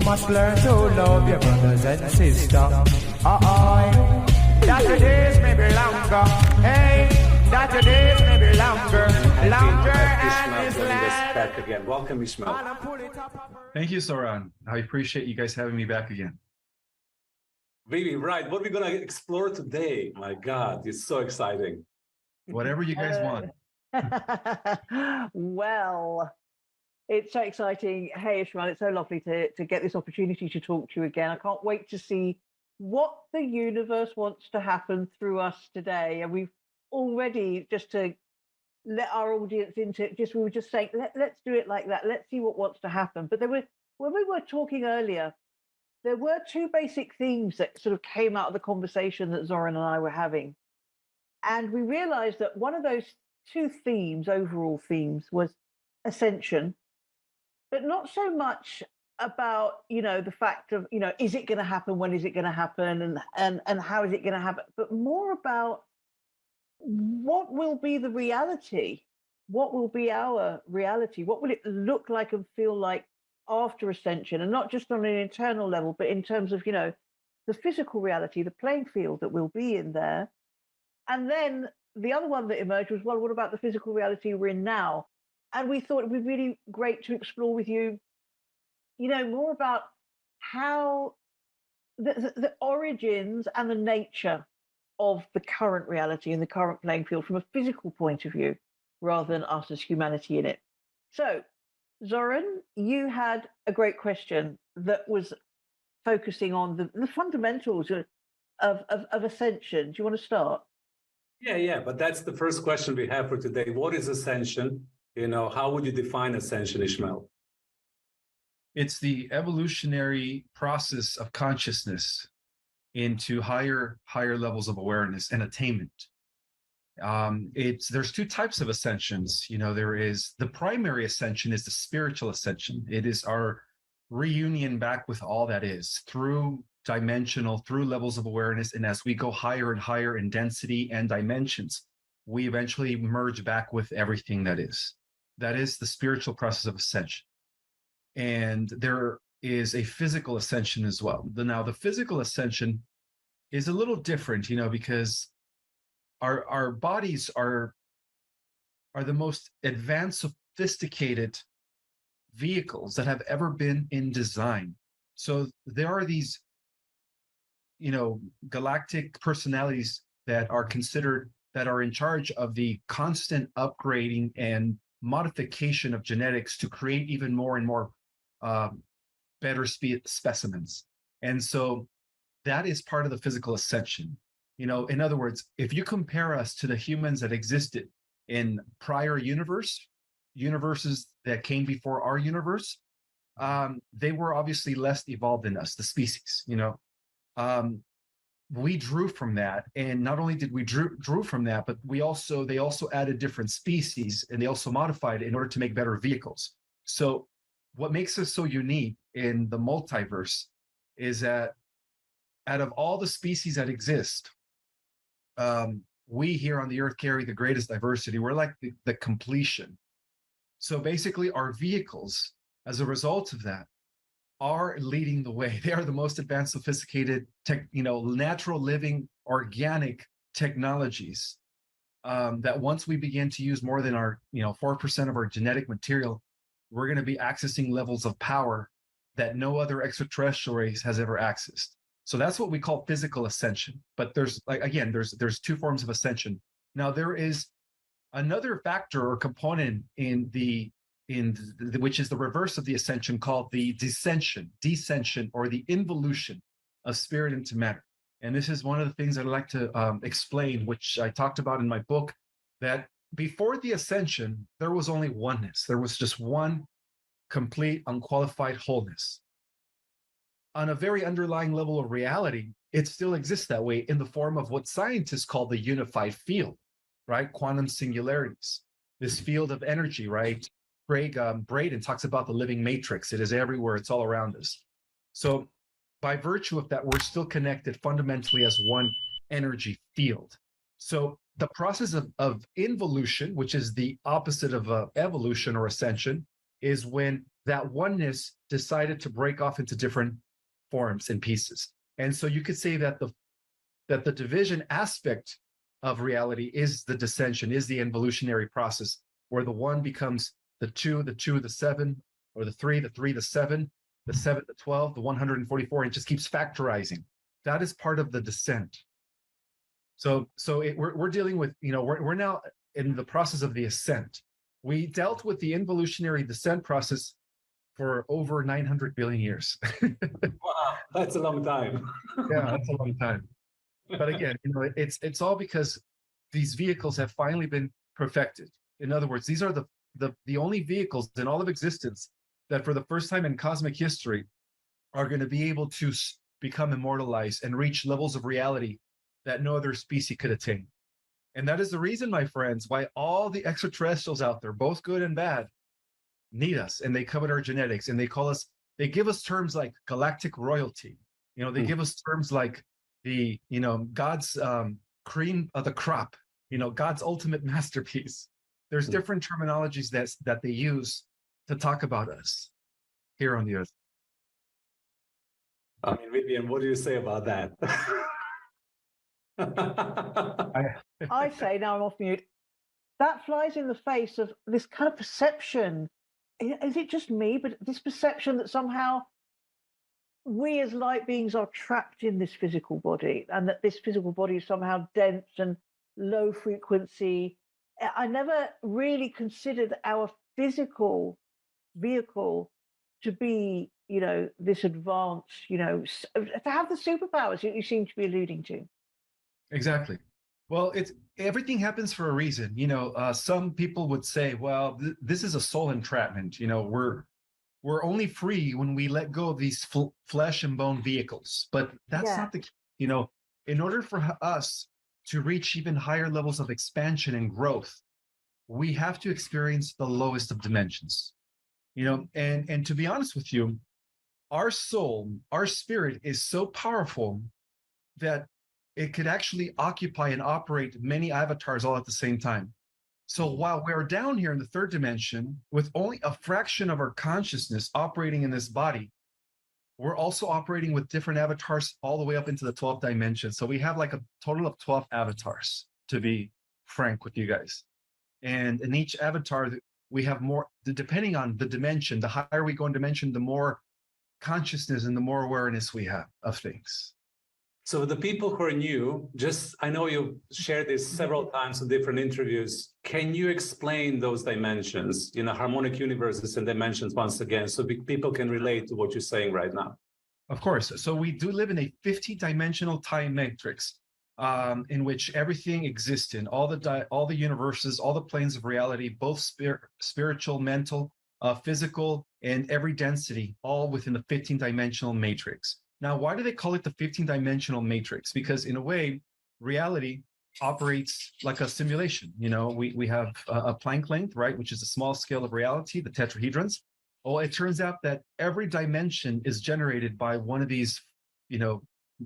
must learn to love your brothers and sisters. That your days may be longer. Hey, that your days may be longer. Longer and Ishmael joining us back again. Welcome, Ishmael. Thank you, Soran. I appreciate you guys having me back again. Really, right. What are we going to explore today? My God, it's so exciting. Whatever you guys want. Well, it's so exciting. Hey, Ishmael, it's so lovely to get this opportunity to talk to you again. I can't wait to see what the universe wants to happen through us today. And we've already, just to let our audience into it, we were just saying, let's do it like that. Let's see what wants to happen. But when we were talking earlier, there were two basic themes that sort of came out of the conversation that Zoran and I were having. And we realized that one of those two themes, overall themes, was ascension, but not so much about, the fact of, is it going to happen? When is it going to happen? And how is it going to happen? But more about what will be the reality? What will be our reality? What will it look like and feel like after ascension? And not just on an internal level, but in terms of, the physical reality, the playing field that we'll be in there. And then the other one that emerged was, well, what about the physical reality we're in now? And we thought it would be really great to explore with you, more about how the origins and the nature of the current reality and the current playing field from a physical point of view, rather than us as humanity in it. So, Zoran, you had a great question that was focusing on the fundamentals of ascension. Do you want to start? Yeah. But that's the first question we have for today. What is ascension? How would you define ascension, Ishmael? It's the evolutionary process of consciousness into higher levels of awareness and attainment. There's two types of ascensions. There is the primary ascension is the spiritual ascension. It is our reunion back with all that is through levels of awareness. And as we go higher and higher in density and dimensions, we eventually merge back with everything that is. That is the spiritual process of ascension. And there is a physical ascension as well. Now, the physical ascension is a little different, because our bodies are the most advanced, sophisticated vehicles that have ever been in design. So there are these, galactic personalities that are in charge of the constant upgrading and modification of genetics to create even more and more better specimens. And so that is part of the physical ascension. In other words, if you compare us to the humans that existed in prior universes that came before our universe, they were obviously less evolved than us, the species. We drew from that, and not only did we drew from that, but they also added different species, and they also modified it in order to make better vehicles. So what makes us so unique in the multiverse is that out of all the species that exist, we here on the Earth carry the greatest diversity. We're like the completion. So basically, our vehicles, as a result of that, are leading the way. They are the most advanced, sophisticated, natural living, organic technologies that once we begin to use more than our, 4% of our genetic material, we're going to be accessing levels of power that no other extraterrestrial race has ever accessed. So that's what we call physical ascension. But there's two forms of ascension. Now there is another factor or component which is the reverse of the ascension, called the descension, or the involution of spirit into matter. And this is one of the things I'd like to explain, which I talked about in my book, that before the ascension, there was only oneness. There was just one complete, unqualified wholeness. On a very underlying level of reality, it still exists that way in the form of what scientists call the unified field, right? Quantum singularities, this field of energy, right? Braden talks about the living matrix. It is everywhere. It's all around us. So by virtue of that, we're still connected fundamentally as one energy field. So the process of involution, which is the opposite of evolution or ascension, is when that oneness decided to break off into different forms and pieces. And so you could say that the division aspect of reality is the dissension, is the involutionary process, where the one becomes the two, the seven, or the three, the seven, the 12, the 144, and it just keeps factorizing. That is part of the descent. So we're dealing with, we're now in the process of the ascent. We dealt with the involutionary descent process for over 900 billion years. Wow, that's a long time. Yeah, that's a long time. But again, it's all because these vehicles have finally been perfected. In other words, these are the only vehicles in all of existence that for the first time in cosmic history are going to be able to become immortalized and reach levels of reality that no other species could attain. And that is the reason, my friends, why all the extraterrestrials out there, both good and bad, need us, and they covet our genetics, and they give us terms like galactic royalty. They give us terms like God's cream of the crop, God's ultimate masterpiece. There's different terminologies that they use to talk about us here on the earth. I mean, Vivian, what do you say about that? I say, now I'm off mute, that flies in the face of this kind of perception. Is it just me? But this perception that somehow we as light beings are trapped in this physical body, and that this physical body is somehow dense and low frequency. I never really considered our physical vehicle to be, this advanced, to have the superpowers you seem to be alluding to. Exactly. Well, everything happens for a reason. Some people would say, well, this is a soul entrapment. We're only free when we let go of these flesh and bone vehicles. But that's not the, in order for us to reach even higher levels of expansion and growth, we have to experience the lowest of dimensions. And to be honest with you, our soul, our spirit is so powerful that it could actually occupy and operate many avatars all at the same time. So while we're down here in the third dimension with only a fraction of our consciousness operating in this body, we're also operating with different avatars all the way up into the 12th dimension. So we have like a total of 12 avatars, to be frank with you guys. And in each avatar, we have more, depending on the dimension, the higher we go in dimension, the more consciousness and the more awareness we have of things. So the people who are new, I know you've shared this several times in different interviews. Can you explain those dimensions, harmonic universes and dimensions once again, so people can relate to what you're saying right now? Of course. So we do live in a 50-dimensional time matrix in which everything exists in all the universes, all the planes of reality, both spiritual, mental, physical, and every density, all within the 15-dimensional matrix. Now, why do they call it the 15-dimensional matrix? Because in a way, reality operates like a simulation. We have a Planck length, right, which is a small scale of reality, the tetrahedrons. Well, it turns out that every dimension is generated by one of these,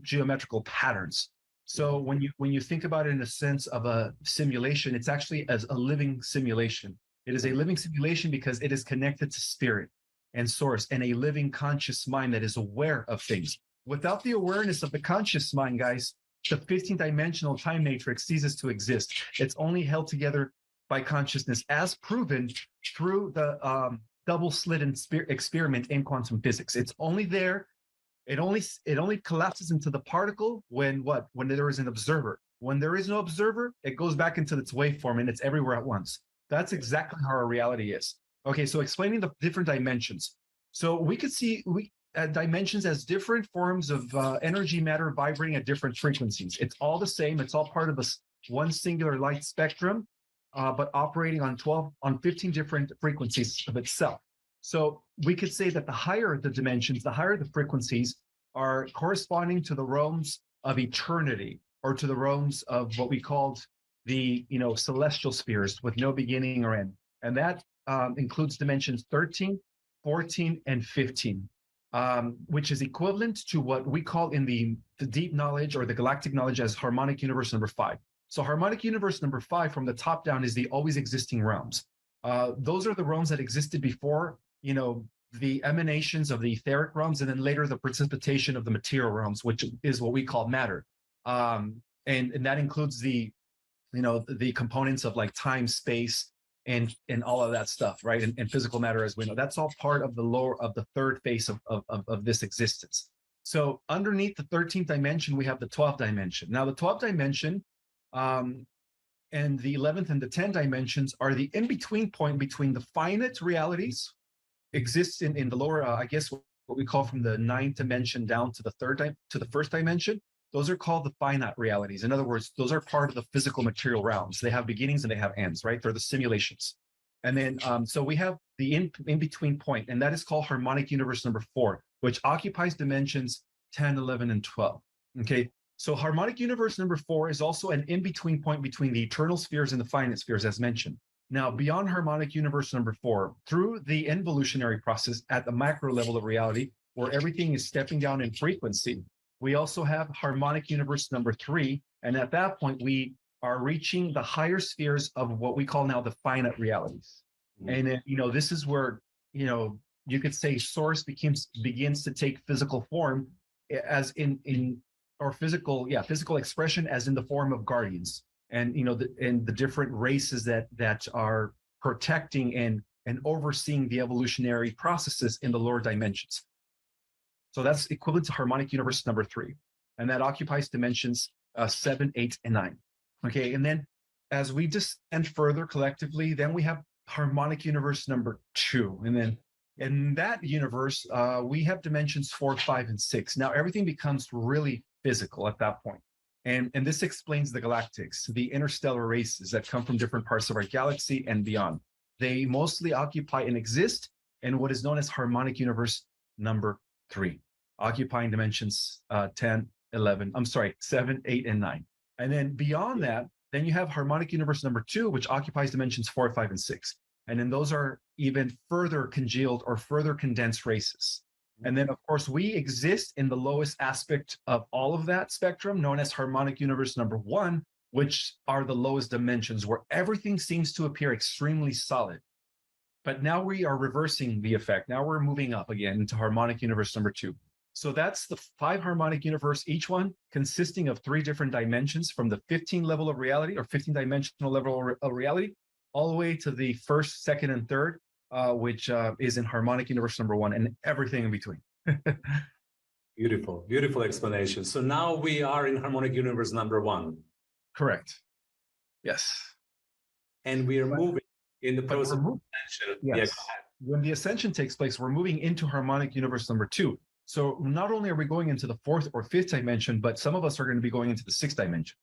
geometrical patterns. So when you think about it in a sense of a simulation, it's actually as a living simulation. It is a living simulation because it is connected to spirit and source and a living conscious mind that is aware of things. Without the awareness of the conscious mind, guys, the 15-dimensional time matrix ceases to exist. It's only held together by consciousness, as proven through the double slit experiment in quantum physics. It's only there. It only collapses into the particle when there is an observer. When there is no observer, it goes back into its waveform and it's everywhere at once. That's exactly how our reality is. Okay, so explaining the different dimensions. So we could see dimensions as different forms of energy matter vibrating at different frequencies. It's all the same. It's all part of one singular light spectrum, but operating on 15 different frequencies of itself. So we could say that the higher the dimensions, the higher the frequencies are corresponding to the realms of eternity, or to the realms of what we called the celestial spheres with no beginning or end. And that includes dimensions 13, 14, and 15, which is equivalent to what we call in the deep knowledge or the galactic knowledge as harmonic universe number 5. So harmonic universe number 5 from the top down is the always existing realms. Those are the realms that existed before, the emanations of the etheric realms, and then later the precipitation of the material realms, which is what we call matter. And that includes the components of like time, space, and all of that stuff, right? And physical matter, as we know, that's all part of the third phase of this existence. So underneath the 13th dimension, we have the 12th dimension. Now, the 12th dimension and the 11th and the 10th dimensions are the in-between point between the finite realities exists in the lower, I guess what we call from the 9th dimension down to the first dimension. Those are called the finite realities. In other words, those are part of the physical material realms. They have beginnings and they have ends, right? They're the simulations. And then, so we have the in-between point, and that is called harmonic universe number 4, which occupies dimensions 10, 11, and 12. Okay, so harmonic universe number 4 is also an in-between point between the eternal spheres and the finite spheres, as mentioned. Now, beyond harmonic universe number 4, through the involutionary process at the macro level of reality, where everything is stepping down in frequency, we also have harmonic universe number 3. And at that point, we are reaching the higher spheres of what we call now the finite realities. And, this is where, you could say source begins to take physical form as physical expression as in the form of guardians. And, and the different races that are protecting and overseeing the evolutionary processes in the lower dimensions. So that's equivalent to harmonic universe number 3. And that occupies dimensions 7, 8, and 9. Okay, and then as we descend further collectively, then we have harmonic universe number 2. And then in that universe, we have dimensions 4, 5, and 6. Now everything becomes really physical at that point. And this explains the galactics, the interstellar races that come from different parts of our galaxy and beyond. They mostly occupy and exist in what is known as harmonic universe number 3, occupying dimensions 7, 8, and 9. And then beyond that, then you have harmonic universe number 2, which occupies dimensions 4, 5, and 6. And then those are even further congealed or further condensed races. And then, of course, we exist in the lowest aspect of all of that spectrum, known as harmonic universe number 1, which are the lowest dimensions, where everything seems to appear extremely solid. But now we are reversing the effect. Now we're moving up again into harmonic universe number 2. So that's the 5 harmonic universe, each one consisting of 3 different dimensions, from the 15 level of reality or 15 dimensional level of reality, all the way to the 1st, 2nd, and 3rd, which is in harmonic universe number 1, and everything in between. Beautiful, beautiful explanation. So now we are in harmonic universe number 1. Correct. Yes. And we are moving in the process of ascension. Yes. When the ascension takes place, we're moving into harmonic universe number 2. So not only are we going into the 4th or 5th dimension, but some of us are going to be going into the 6th dimension.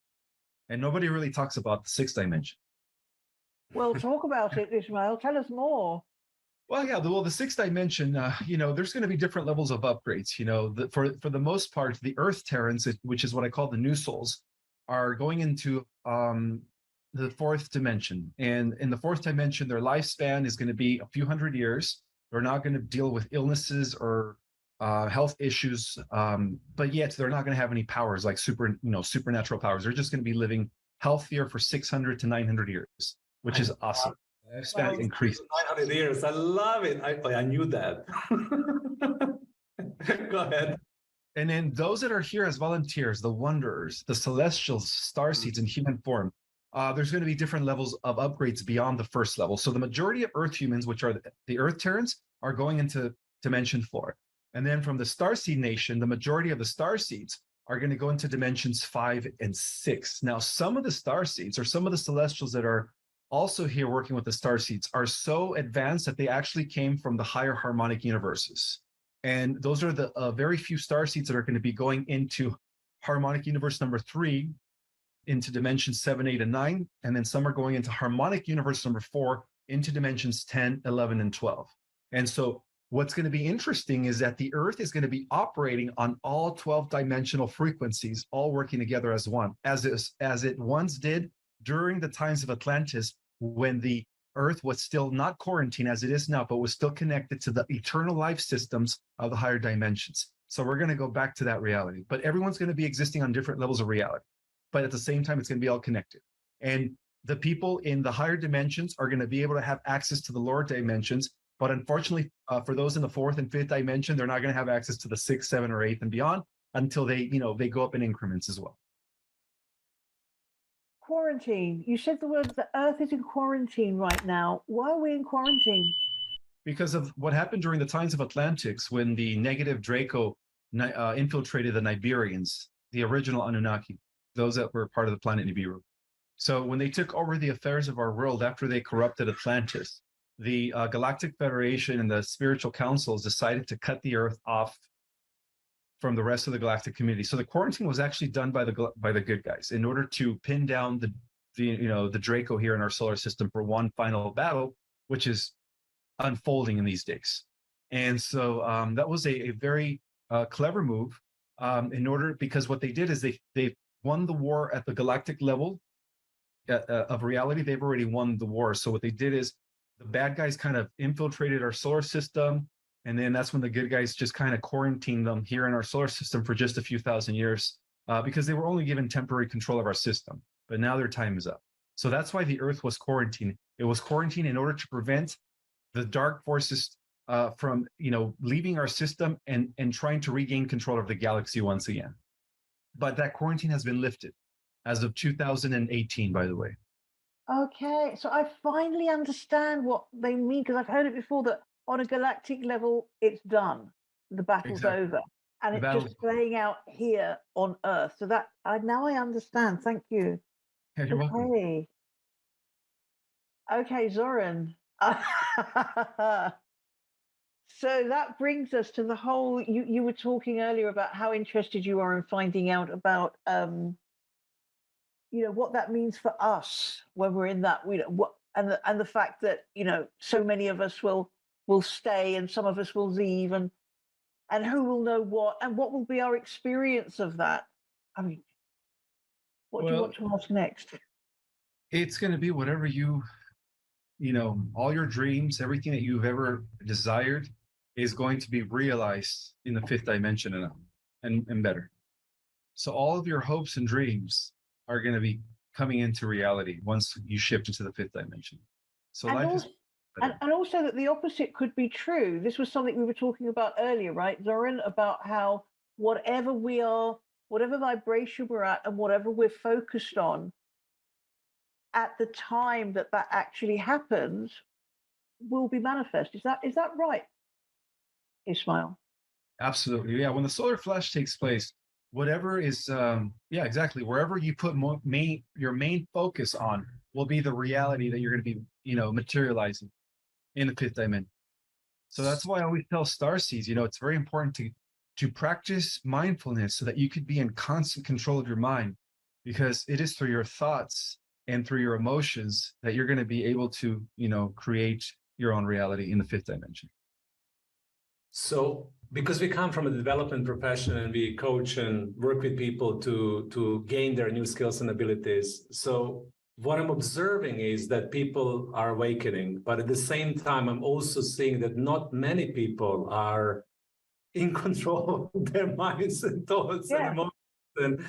And nobody really talks about the 6th dimension. Well, talk about it, Ishmael. Tell us more. Well, yeah, the 6th dimension, there's going to be different levels of upgrades. For the most part, the Earth Terrans, which is what I call the new souls, are going into the 4th dimension. And in the 4th dimension, their lifespan is going to be a few hundred years. They're not going to deal with illnesses or health issues, but yet they're not going to have any powers like supernatural powers. They're just going to be living healthier for 600 to 900 years, which is awesome. Lifespan increases. 900 years. I love it. I knew that. Go ahead. And then those that are here as volunteers, the wanderers, the celestials, starseeds in human form, there's going to be different levels of upgrades beyond the 1st level. So the majority of Earth humans, which are the Earth Terrans, are going into dimension 4. And then from the Starseed Nation, the majority of the Starseeds are going to go into dimensions 5 and 6. Now, some of the Starseeds or some of the Celestials that are also here working with the Starseeds are so advanced that they actually came from the higher harmonic universes. And those are the very few Starseeds that are going to be going into harmonic universe number 3, into dimensions 7, 8, and 9. And then some are going into harmonic universe number 4, into dimensions 10, 11, and 12. And so what's going to be interesting is that the Earth is going to be operating on all 12 dimensional frequencies, all working together as one, as it once did during the times of Atlantis, when the Earth was still not quarantined as it is now, but was still connected to the eternal life systems of the higher dimensions. So we're going to go back to that reality, but everyone's going to be existing on different levels of reality. But at the same time, it's going to be all connected. And the people in the higher dimensions are going to be able to have access to the lower dimensions But unfortunately, for those in the fourth and fifth dimension, they're not going to have access to the sixth, seventh, or eighth and beyond until they go up in increments as well. Quarantine. You said the word, the Earth is in quarantine right now. Why are we in quarantine? Because of what happened during the times of Atlantics, when the negative Draco infiltrated the Nibirians, the original Anunnaki, those that were part of the planet Nibiru. So when they took over the affairs of our world after they corrupted Atlantis, the Galactic Federation and the spiritual councils decided to cut the Earth off from the rest of the galactic community. So the quarantine was actually done by the good guys in order to pin down the Draco here in our solar system for one final battle, which is unfolding in these days. And so that was a very clever move because what they did is they won the war at the galactic level of reality. They've already won the war. So what they did is the bad guys kind of infiltrated our solar system. And then that's when the good guys just kind of quarantined them here in our solar system for just a few thousand years because they were only given temporary control of our system. But now their time is up. So that's why the Earth was quarantined. It was quarantined in order to prevent the dark forces from leaving our system and trying to regain control of the galaxy once again. But that quarantine has been lifted as of 2018, by the way. Okay, so I finally understand what they mean, because I've heard it before that on a galactic level, it's done. The battle's over. And it's just playing out here on Earth. So that now I understand. Thank you. Yeah, you're welcome. Okay, Zoran. So that brings us to the whole, you were talking earlier about how interested you are in finding out about what that means for us when we're in that, and the fact that so many of us will stay and some of us will leave, and who will know what, and what will be our experience of that. I mean, what do you want to ask next? It's going to be whatever all your dreams, everything that you've ever desired is going to be realized in the fifth dimension and better. So all of your hopes and dreams are going to be coming into reality once you shift into the fifth dimension. So and also that the opposite could be true. This was something we were talking about earlier, right, Zoran, about how whatever we are, whatever vibration we're at, and whatever we're focused on, at the time that actually happens, will be manifest. Is that right, Ismail? Absolutely, yeah. When the solar flash takes place, whatever is, exactly. Wherever you put your main focus on will be the reality that you're going to be, materializing in the fifth dimension. So that's why I always tell starseeds, it's very important to practice mindfulness so that you could be in constant control of your mind, because it is through your thoughts and through your emotions that you're going to be able to, create your own reality in the fifth dimension. So, because we come from a development profession and we coach and work with people to gain their new skills and abilities. So what I'm observing is that people are awakening, but at the same time, I'm also seeing that not many people are in control of their minds and thoughts and emotions. And,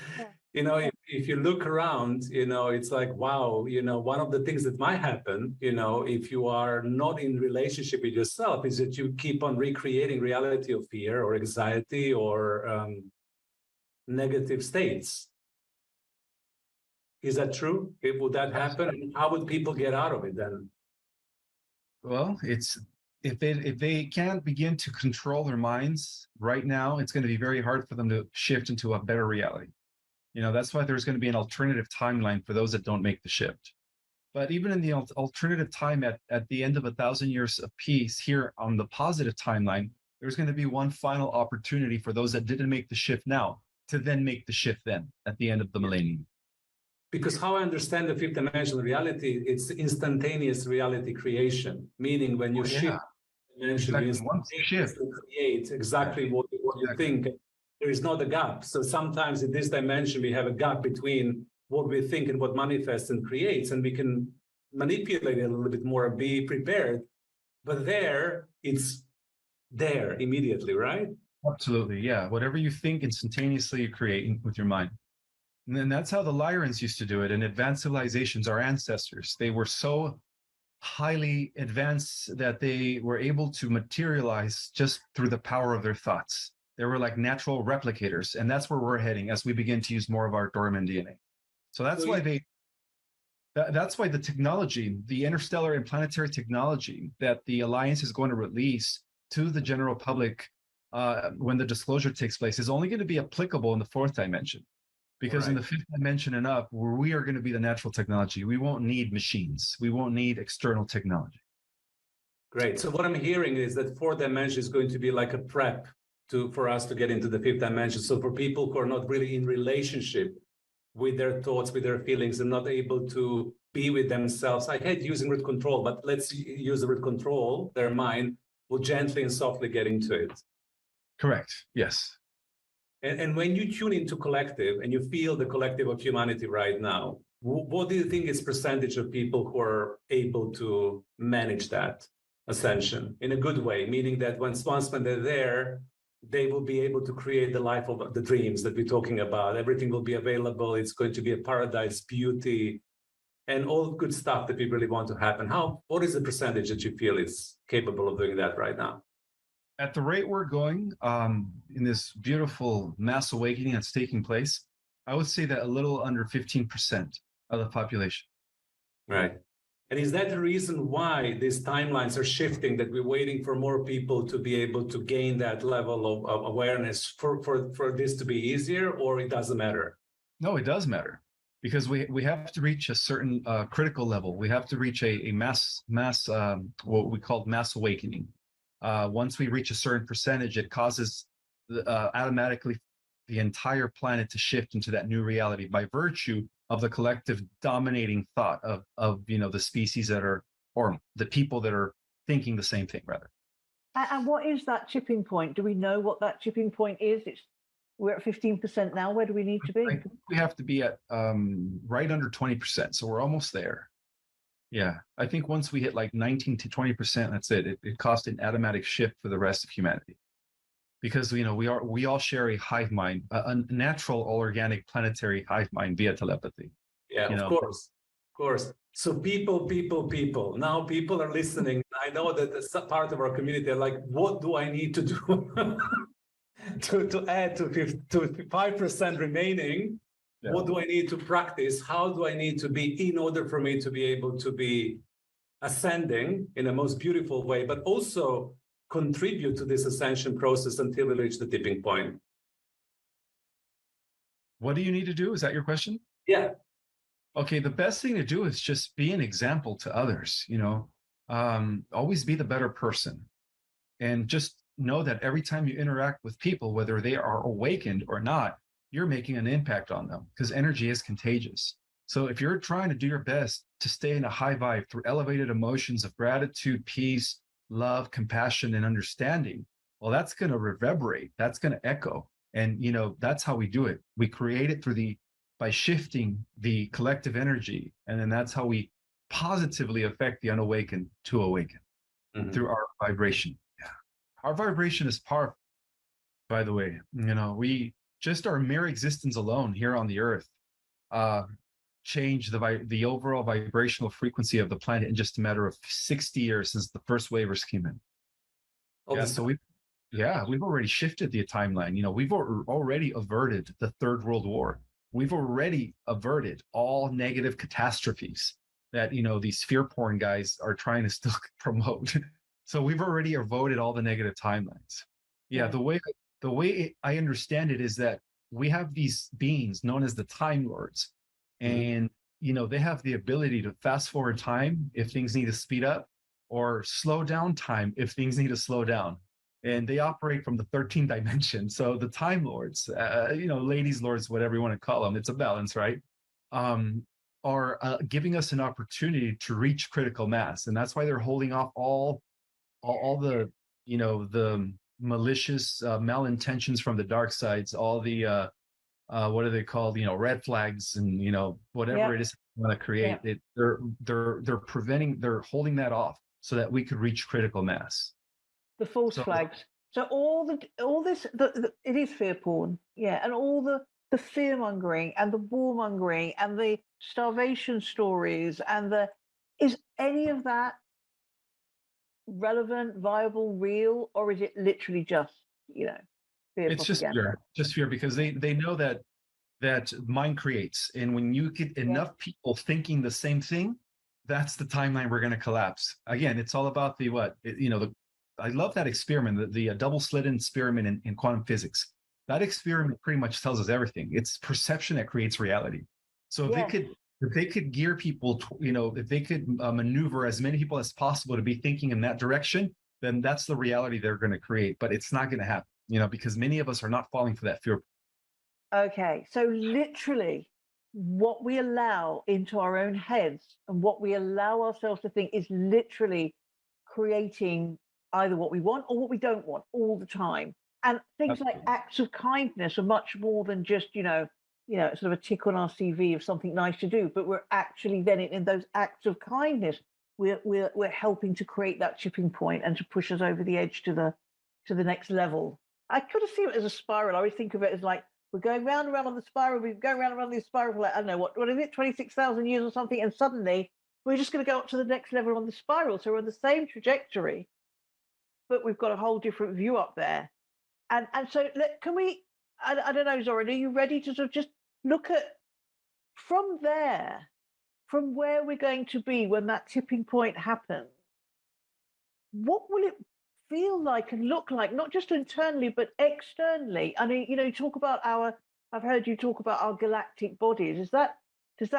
if you look around, it's like, wow, one of the things that might happen, if you are not in relationship with yourself, is that you keep on recreating reality of fear or anxiety or negative states. Is that true? Would that happen? How would people get out of it then? Well, if they can't begin to control their minds right now, it's going to be very hard for them to shift into a better reality. That's why there's going to be an alternative timeline for those that don't make the shift. But even in the alternative time at the end of 1,000 years of peace here on the positive timeline, there's going to be one final opportunity for those that didn't make the shift now to then make the shift then at the end of the millennium. Because how I understand the fifth dimensional reality, it's instantaneous reality creation, meaning when you shift dimension, you create exactly what you think. There is not a gap. So sometimes in this dimension, we have a gap between what we think and what manifests and creates, and we can manipulate it a little bit more and be prepared. But there, it's there immediately, right? Absolutely, yeah. Whatever you think, instantaneously you create with your mind. And then that's how the Lyrians used to do it. In advanced civilizations, our ancestors, they were so highly advanced that they were able to materialize just through the power of their thoughts. They were like natural replicators, and that's where we're heading as we begin to use more of our Dormant DNA. So that's why that's why the technology, the interstellar and planetary technology that the Alliance is going to release to the general public when the disclosure takes place is only going to be applicable in the fourth dimension. Because in the fifth dimension and up, where we are going to be the natural technology, we won't need machines. We won't need external technology. Great. So what I'm hearing is that fourth dimension is going to be like a prep for us to get into the fifth dimension. So for people who are not really in relationship with their thoughts, with their feelings, and not able to be with themselves. I hate using word control, but let's use the word control. Their mind will gently and softly get into it. Correct. Yes. And when you tune into collective and you feel the collective of humanity right now, what do you think is percentage of people who are able to manage that ascension in a good way? Meaning that once when they're there, they will be able to create the life of the dreams that we're talking about. Everything will be available. It's going to be a paradise, beauty, and all good stuff that we really want to happen. What is the percentage that you feel is capable of doing that right now? At the rate we're going, in this beautiful mass awakening that's taking place, I would say that a little under 15% of the population. Right. And is that the reason why these timelines are shifting, that we're waiting for more people to be able to gain that level of awareness for this to be easier, or it doesn't matter? No, it does matter, because we have to reach a certain critical level. We have to reach a mass what we call mass awakening. Once we reach a certain percentage, it causes automatically the entire planet to shift into that new reality by virtue of the collective dominating thought of the species that are, or the people that are thinking the same thing, rather. And what is that tipping point? Do we know what that tipping point is? We're at 15% now. Where do we need to be? We have to be at right under 20%. So we're almost there. Yeah, I think once we hit like 19 to 20%, that's it. It caused an automatic shift for the rest of humanity, because we all share a hive mind, a natural, all organic, planetary hive mind via telepathy. Yeah, of course. So people. Now people are listening. I know that the part of our community are like, what do I need to do to add to 5% remaining? Yeah. What do I need to practice? How do I need to be in order for me to be able to be ascending in the most beautiful way, but also contribute to this ascension process until we reach the tipping point? What do you need to do? Is that your question? Yeah. Okay, the best thing to do is just be an example to others, always be the better person. And just know that every time you interact with people, whether they are awakened or not, you're making an impact on them, because energy is contagious. So if you're trying to do your best to stay in a high vibe through elevated emotions of gratitude, peace, love, compassion, and understanding, well, that's going to reverberate. That's going to echo. And, that's how we do it. We create it by shifting the collective energy. And then that's how we positively affect the unawakened to awaken through our vibration. Yeah. Our vibration is powerful, by the way. We just our mere existence alone here on the earth changed the overall vibrational frequency of the planet in just a matter of 60 years since the first waivers came in. So we've already shifted the timeline. We've already averted the Third World War. We've already averted all negative catastrophes that these fear porn guys are trying to still promote. So we've already avoided all the negative timelines. Yeah, the way I understand it is that we have these beings known as the Time Lords, and they have the ability to fast forward time if things need to speed up, or slow down time if things need to slow down. And they operate from the 13th dimension. So the Time Lords, ladies lords, whatever you want to call them, it's a balance, right? Are giving us an opportunity to reach critical mass, and that's why they're holding off all the the malicious malintentions from the dark sides, all the what are they called, red flags, and whatever it is they want to create. They're holding that off so that we could reach critical mass. The false flags. So all this it is fear porn, and all the fear mongering and the war mongering and the starvation stories and Is any of that relevant, viable, real, or is it literally just, fear It's propaganda? just fear, because they know that mind creates, and when you get Yeah. enough people thinking the same thing, that's the timeline we're going to collapse. Again, it's all about the what I love that experiment, the double slit experiment in quantum physics. That experiment pretty much tells us everything. It's perception that creates reality. So Yes. if they could gear people, if they could maneuver as many people as possible to be thinking in that direction, then that's the reality they're going to create. But it's not going to happen, because many of us are not falling for that fear. Okay, so literally, what we allow into our own heads and what we allow ourselves to think is literally creating either what we want or what we don't want all the time. And things like Absolutely. acts of kindness are much more than just, sort of a tick on our CV of something nice to do. But we're actually then in those acts of kindness, we're helping to create that tipping point and to push us over the edge to the next level. I could have seen it as a spiral. I always think of it as like we're going round and round on the spiral. We're going round and round the spiral for like, I don't know, what is it, 26,000 years or something. And suddenly we're just going to go up to the next level on the spiral. So we're on the same trajectory, but we've got a whole different view up there. And so can we, I don't know, Zoran, are you ready to sort of just look at from there, from where we're going to be when that tipping point happens? What will it feel like and look like, not just internally, but externally? I mean, I've heard you talk about our galactic bodies. Is that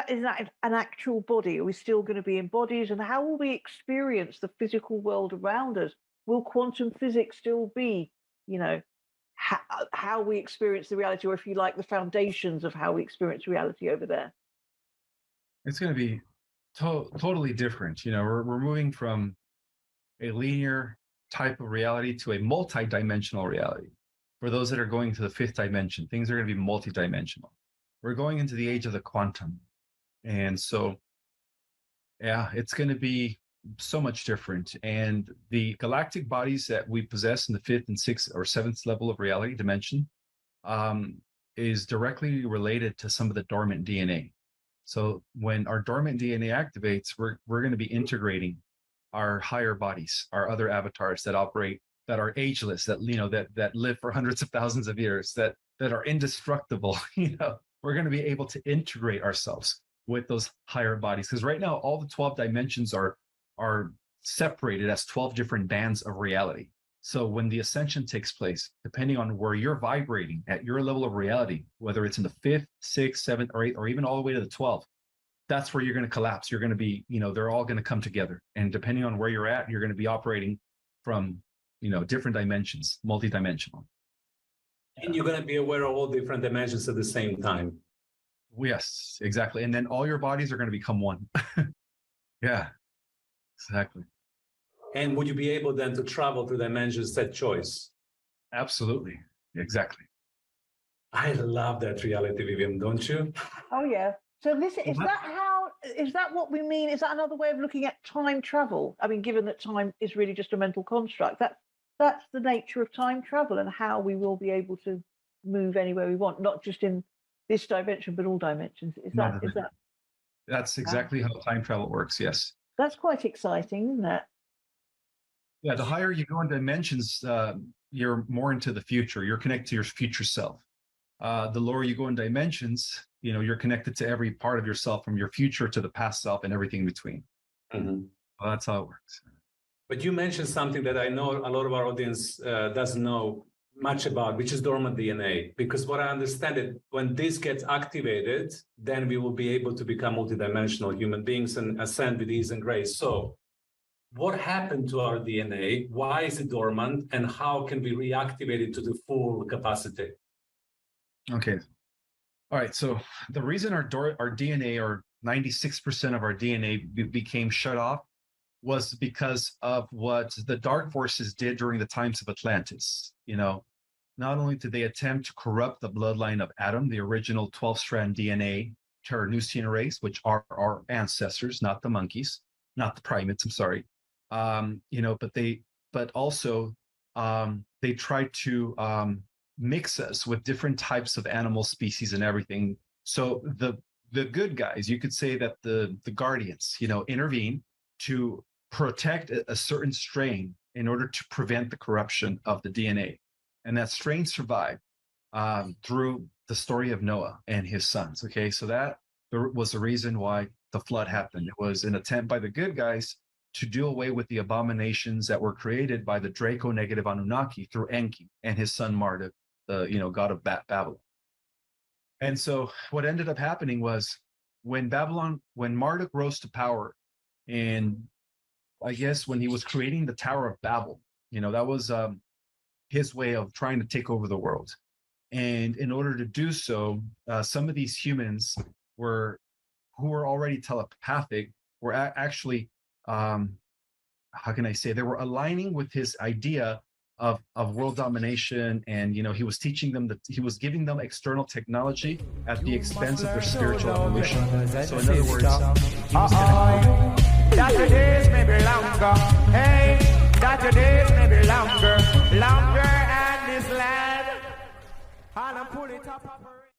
an actual body? Are we still going to be in bodies? And how will we experience the physical world around us? Will quantum physics still be, how we experience the reality, or if you like, the foundations of how we experience reality over there? It's going to be totally different. We're moving from a linear type of reality to a multi-dimensional reality. For those that are going to the fifth dimension, things are going to be multi-dimensional. We're going into the age of the quantum. And so, yeah, it's going to be so much different. And the galactic bodies that we possess in the fifth and sixth or seventh level of reality dimension is directly related to some of the dormant DNA. So when our dormant DNA activates, we're going to be integrating our higher bodies, our other avatars that operate, that are ageless, that that live for hundreds of thousands of years, that are indestructible. We're going to be able to integrate ourselves with those higher bodies, because right now all the 12 dimensions are separated as 12 different bands of reality. So when the ascension takes place, depending on where you're vibrating at your level of reality, whether it's in the fifth, sixth, seventh, or eighth, or even all the way to the 12th, that's where you're going to collapse. You're going to be, they're all going to come together. And depending on where you're at, you're going to be operating from, different dimensions, multidimensional. And you're going to be aware of all different dimensions at the same time. Yes, exactly. And then all your bodies are going to become one. Yeah, exactly. And would you be able then to travel through dimensions at choice? Absolutely. Exactly. I love that reality, Vivian, don't you? Oh yeah. So listen, is that what we mean? Is that another way of looking at time travel? I mean, given that time is really just a mental construct, that's the nature of time travel and how we will be able to move anywhere we want, not just in this dimension, but all dimensions. Is that? That's exactly how time travel works. Yes. That's quite exciting, isn't it? Yeah. The higher you go in dimensions, you're more into the future. You're connected to your future self. The lower you go in dimensions, you're connected to every part of yourself, from your future to the past self and everything in between. Mm-hmm. Well, that's how it works. But you mentioned something that I know a lot of our audience doesn't know much about, which is dormant DNA. Because what I understand is when this gets activated, then we will be able to become multidimensional human beings and ascend with ease and grace. So what happened to our DNA? Why is it dormant? And how can we reactivate it to the full capacity? Okay. All right. So the reason our DNA, or 96% of our DNA became shut off, was because of what the dark forces did during the times of Atlantis. Not only did they attempt to corrupt the bloodline of Adam, the original 12-strand DNA Terranusian race, which are our ancestors, not the monkeys, not the primates, I'm sorry. But also they tried to mix us with different types of animal species and everything. So the good guys, you could say that the guardians, intervene to protect a certain strain in order to prevent the corruption of the DNA. And that strain survived through the story of Noah and his sons. Okay, so that was the reason why the flood happened. It was an attempt by the good guys to do away with the abominations that were created by the Draco-negative Anunnaki through Enki and his son Marduk, the god of Babylon. And so what ended up happening was when Marduk rose to power, and I guess when he was creating the Tower of Babel, that was his way of trying to take over the world. And in order to do so, some of these humans who were already telepathic were actually, how can I say, they were aligning with his idea of world domination. And he was teaching them he was giving them external technology at the expense of their spiritual evolution. So in other words, he was that your days may be longer. Hey, that your days may be longer and this land. And I'm pulling top of her.